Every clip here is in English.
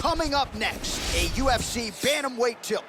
Coming up next, a UFC bantamweight tilt.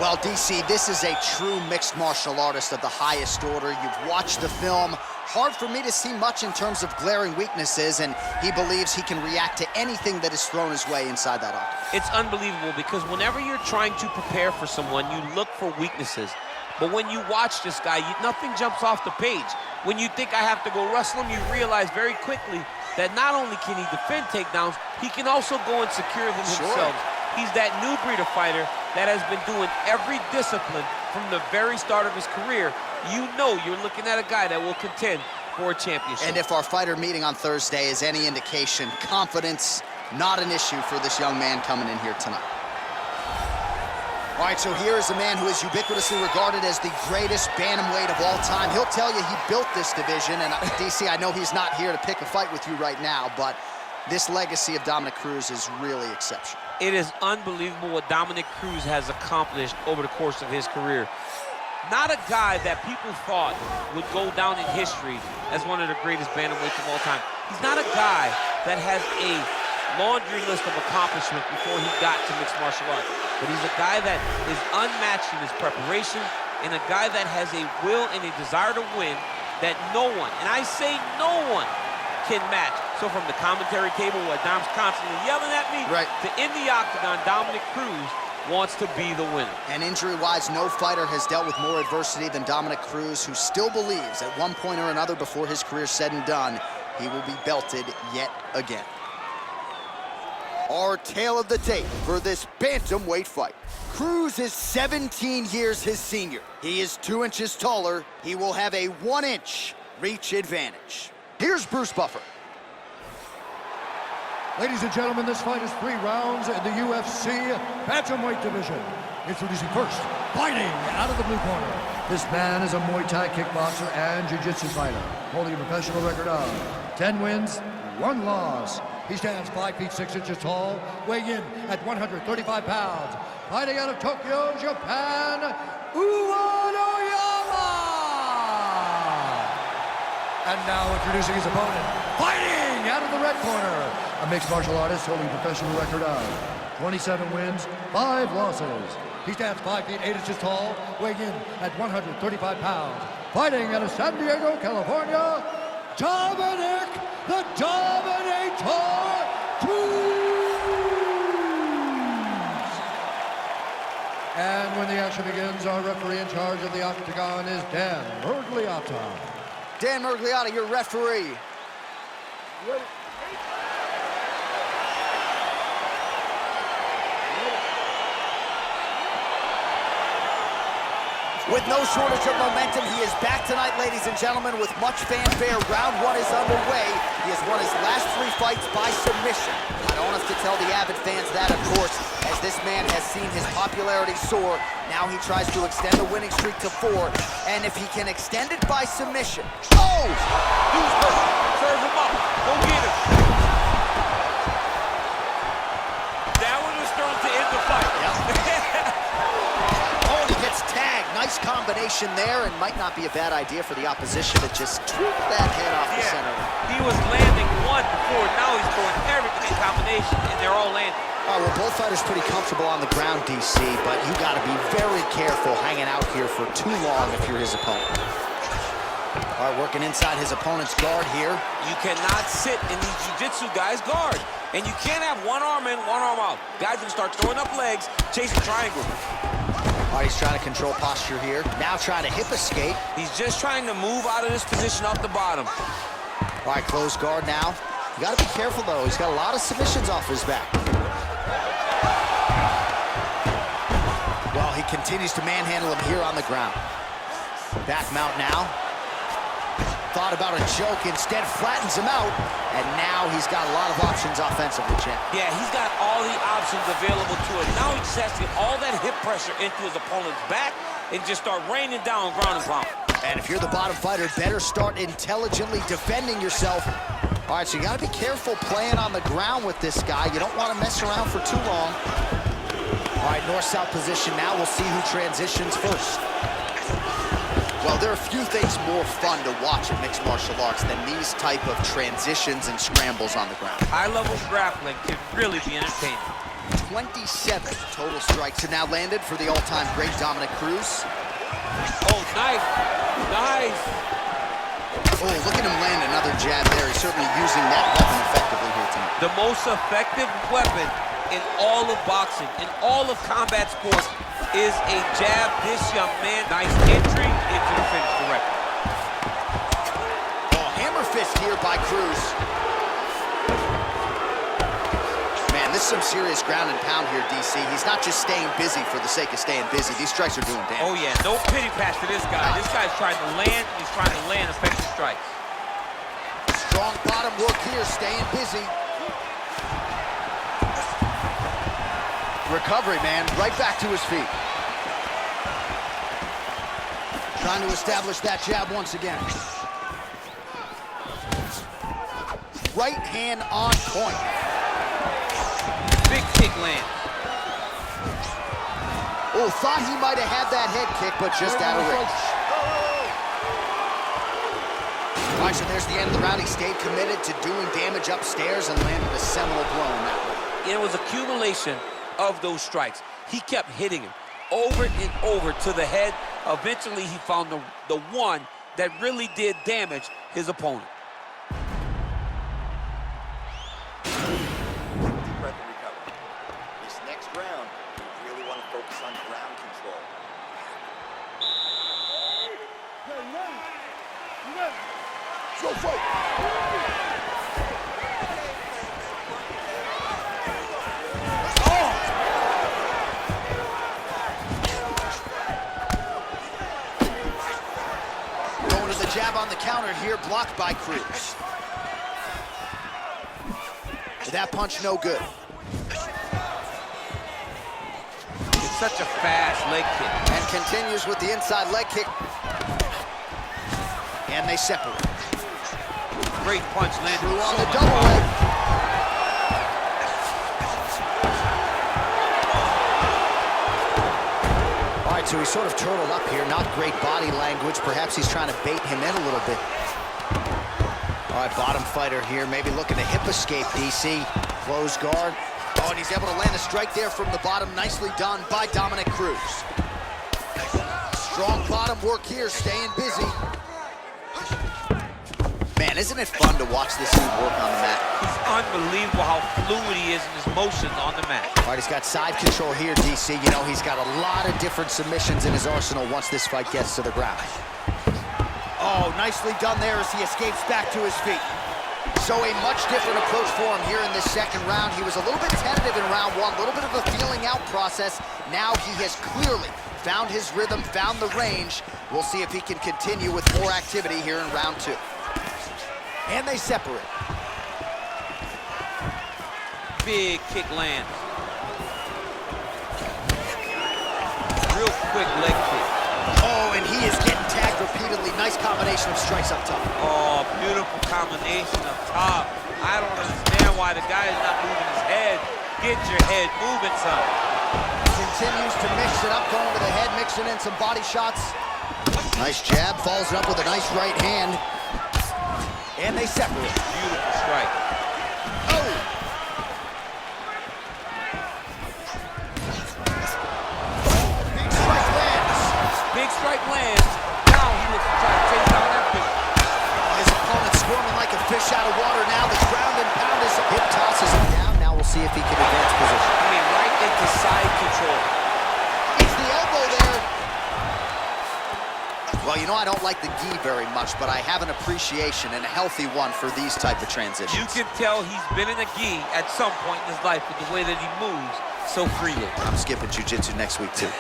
Well, DC, this is a true mixed martial artist of the highest order. You've watched the film. Hard for me to see much in terms of glaring weaknesses, and he believes he can react to anything that is thrown his way inside that octagon. It's unbelievable because whenever you're trying to prepare for someone, you look for weaknesses. But when you watch this guy, nothing jumps off the page. When you think I have to go wrestle him, you realize very quickly that not only can he defend takedowns, he can also go and secure them himself. He's that new breed of fighter that has been doing every discipline from the very start of his career. You know you're looking at a guy that will contend for a championship. And if our fighter meeting on Thursday is any indication, confidence, not an issue for this young man coming in here tonight. All right, so here is a man who is ubiquitously regarded as the greatest bantamweight of all time. He'll tell you he built this division, and DC, I know he's not here to pick a fight with you right now, but this legacy of Dominick Cruz is really exceptional. It is unbelievable what Dominick Cruz has accomplished over the course of his career. Not a guy that people thought would go down in history as one of the greatest bantamweights of all time. He's not a guy that has a laundry list of accomplishments before he got to mixed martial arts. But he's a guy that is unmatched in his preparation and a guy that has a will and a desire to win that no one, and I say no one, can match. So from the commentary table where Dom's constantly yelling at me, to in the octagon, Dominick Cruz wants to be the winner. And injury-wise, no fighter has dealt with more adversity than Dominick Cruz, who still believes at one point or another before his career said and done, he will be belted yet again. Our tale of the tape for this bantamweight fight. Cruz is 17 years his senior. He is 2 inches taller. He will have a 1-inch reach advantage. Here's Bruce Buffer. Ladies and gentlemen, this fight is 3 rounds in the UFC bantamweight division. Introducing first, fighting out of the blue corner. This man is a Muay Thai kickboxer and jiu-jitsu fighter, holding a professional record of 10 wins, 1 loss. He stands 5 feet 6 inches tall, weighing in at 135 pounds. Fighting out of Tokyo, Japan, And now introducing his opponent, fighting out of the red corner, a mixed martial artist holding a professional record of 27 wins, 5 losses. He stands 5 feet 8 inches tall, weighing in at 135 pounds. Fighting out of San Diego, California, Dominick the Dominator Cruz. And when the action begins, our referee in charge of the octagon is Dan Miragliotta. Dan Miragliotta, your referee. With no shortage of momentum, he is back tonight, ladies and gentlemen, with much fanfare. Round 1 is underway. He has won his last 3 fights by submission. I don't have to tell the avid fans that, of course, as this man has seen his popularity soar. Now he tries to extend the winning streak to 4, and if he can extend it by submission. Oh! Who's hurt? Serve him up. Go get him. That one was thrown to end the fight. Oh, he gets tagged. Nice combination there, and might not be a bad idea for the opposition to just tweak that head off the center. He was landing one before. Now he's throwing everything in combination, and they're all landing. Well, both fighters pretty comfortable on the ground, DC, but you got to be very careful hanging out here for too long if you're his opponent. All right, working inside his opponent's guard here. You cannot sit in these jiu-jitsu guys' guard, and you can't have one arm in, one arm out. Guys can start throwing up legs, chasing triangles. All right, he's trying to control posture here. Now trying to hip escape. He's just trying to move out of this position off the bottom. All right, closed guard now. You got to be careful, though. He's got a lot of submissions off his back. Well, he continues to manhandle him here on the ground. Back mount now. Thought about a choke, instead flattens him out. And now he's got a lot of options offensively, champ. Yeah, he's got all the options available to him. Now he just has to get all that hip pressure into his opponent's back and just start raining down ground and pound. And if you're the bottom fighter, better start intelligently defending yourself. All right, so you got to be careful playing on the ground with this guy. You don't want to mess around for too long. All right, north-south position now. We'll see who transitions first. Well, there are few things more fun to watch in mixed martial arts than these type of transitions and scrambles on the ground. High-level grappling can really be entertaining. 27 total strikes have now landed for the all-time great Dominick Cruz. Oh, nice. Nice. Oh, look at him land another jab there. He's certainly using that weapon effectively here tonight. The most effective weapon in all of boxing, in all of combat sports, is a jab. This young man, nice entry into the finish directly. Oh, hammer fist here by Cruz. Man, this is some serious ground and pound here, DC. He's not just staying busy for the sake of staying busy. These strikes are doing damage. Oh, yeah, no pity patch to this guy. This guy's trying to land, he's trying to land effective strikes. Strong bottom work here, staying busy. Recovery, man, right back to his feet. Trying to establish that jab once again. Right hand on point. Big kick land. Oh, thought he might have had that head kick, but just out of reach. All right, so there's the end of the round. He stayed committed to doing damage upstairs and landed a seminal blow in that one. It was accumulation of those strikes. He kept hitting him over and over to the head. Eventually, he found the one that really did damage his opponent. Deep breath and recover. This next round, you really want to focus on ground control. Go fight! Going to the jab on the counter here, blocked by Cruz. That punch no good. It's such a fast leg kick. And continues with the inside leg kick. And they separate. Great punch landed. Drew on so the much double power. leg. All right, so he's sort of turtled up here. Not great body language. Perhaps he's trying to bait him in a little bit. All right, bottom fighter here. Maybe looking to hip escape, DC. Close guard. Oh, and he's able to land a strike there from the bottom. Nicely done by Dominick Cruz. Strong bottom work here, staying busy. Man, isn't it fun to watch this dude work on the mat? It's unbelievable how fluid he is in his motion on the mat. All right, he's got side control here, DC. You know, he's got a lot of different submissions in his arsenal once this fight gets to the ground. Oh, nicely done there as he escapes back to his feet. So a much different approach for him here in this second round. He was a little bit tentative in round one, a little bit of a feeling out process. Now he has clearly found his rhythm, found the range. We'll see if he can continue with more activity here in round two. And they separate. Big kick lands. Real quick leg kick. Oh, and he is getting tagged repeatedly. Nice combination of strikes up top. Oh, beautiful combination up top. I don't understand why the guy is not moving his head. Get your head moving, son. Continues to mix it up, going to the head, mixing in some body shots. Nice jab, follows it up with a nice right hand. And they separate. Beautiful strike. Oh! Big strike lands. Big strike lands. Now he looks to try to chase down that big. His opponent squirming like a fish out of water now. The ground and pound is hip tosses him down. Now we'll see if he can advance position. I mean, right into side control. It's the elbow there. Well, you know, I don't like the gi very much, but I have an appreciation and a healthy one for these type of transitions. You can tell he's been in a gi at some point in his life with the way that he moves so freely. I'm skipping jiu-jitsu next week, too.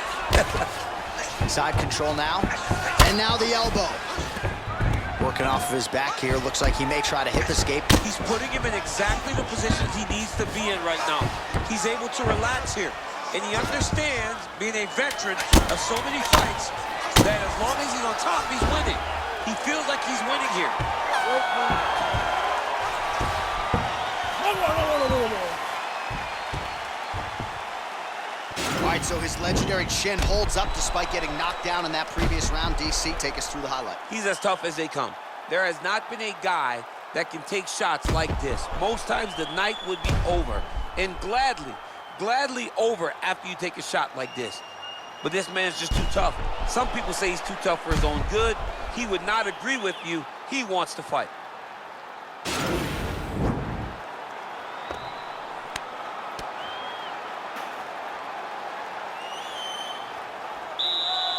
Side control now. And now the elbow. Working off of his back here. Looks like he may try to hip escape. He's putting him in exactly the positions he needs to be in right now. He's able to relax here. And he understands, being a veteran of so many fights, that as long as he's on top, he's winning. He feels like he's winning here. All right, so his legendary chin holds up despite getting knocked down in that previous round. DC, take us through the highlight. He's as tough as they come. There has not been a guy that can take shots like this. Most times the night would be over, and gladly over after you take a shot like this. But this man's just too tough. Some people say he's too tough for his own good. He would not agree with you. He wants to fight.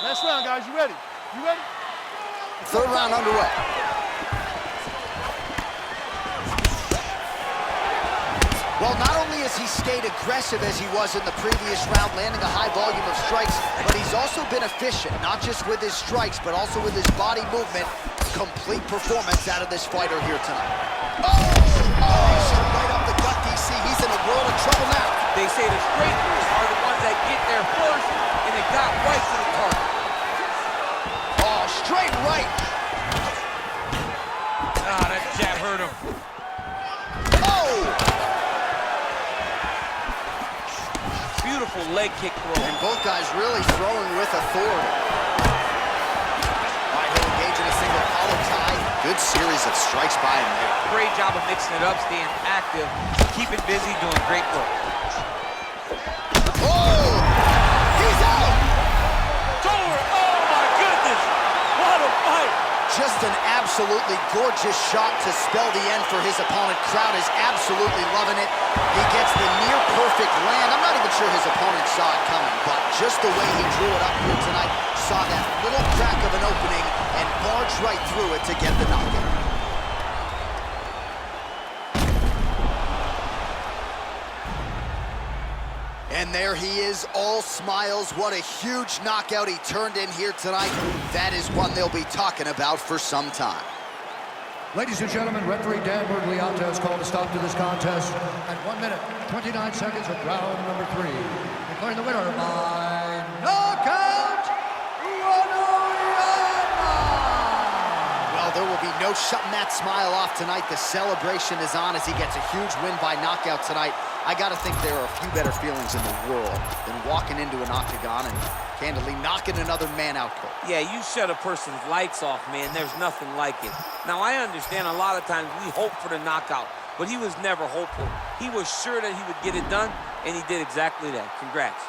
Last round, guys. You ready? You ready? Third round underway. Well, not only has he stayed aggressive as he was in the previous round, landing a high volume of strikes, but he's also been efficient, not just with his strikes, but also with his body movement. Complete performance out of this fighter here tonight. He shot right up the gut, DC. He's in a world of trouble now. They say the straighteners are the ones that get there first, and it got right to the target. Oh, straight right. Ah, that jab hurt him. Oh! Beautiful leg kick throw. And both guys really throwing with authority. All right, he'll engage in a single collar tie. Good series of strikes by him there. Great job of mixing it up, staying active, keeping busy, doing great work. Oh! He's out! It's over! Oh my goodness! What a fight! Just an absolutely gorgeous shot to spell the end for his opponent. Crowd is absolutely loving it. He gets the near-perfect land. I'm not even sure his opponent saw it coming, but just the way he drew it up here tonight, saw that little crack of an opening and barged right through it to get the knockout. And there he is, all smiles. What a huge knockout he turned in here tonight. That is one they'll be talking about for some time. Ladies and gentlemen, referee Dan Bergliata has called a stop to this contest at 1 minute, 29 seconds of round number 3. Declaring the winner by knockout, Well, there will be no shutting that smile off tonight. The celebration is on as he gets a huge win by knockout tonight. I gotta think there are a few better feelings in the world than walking into an octagon and candidly knocking another man out cold. Yeah, you shut a person's lights off, man. There's nothing like it. Now, I understand a lot of times we hope for the knockout, but he was never hopeful. He was sure that he would get it done, and he did exactly that. Congrats.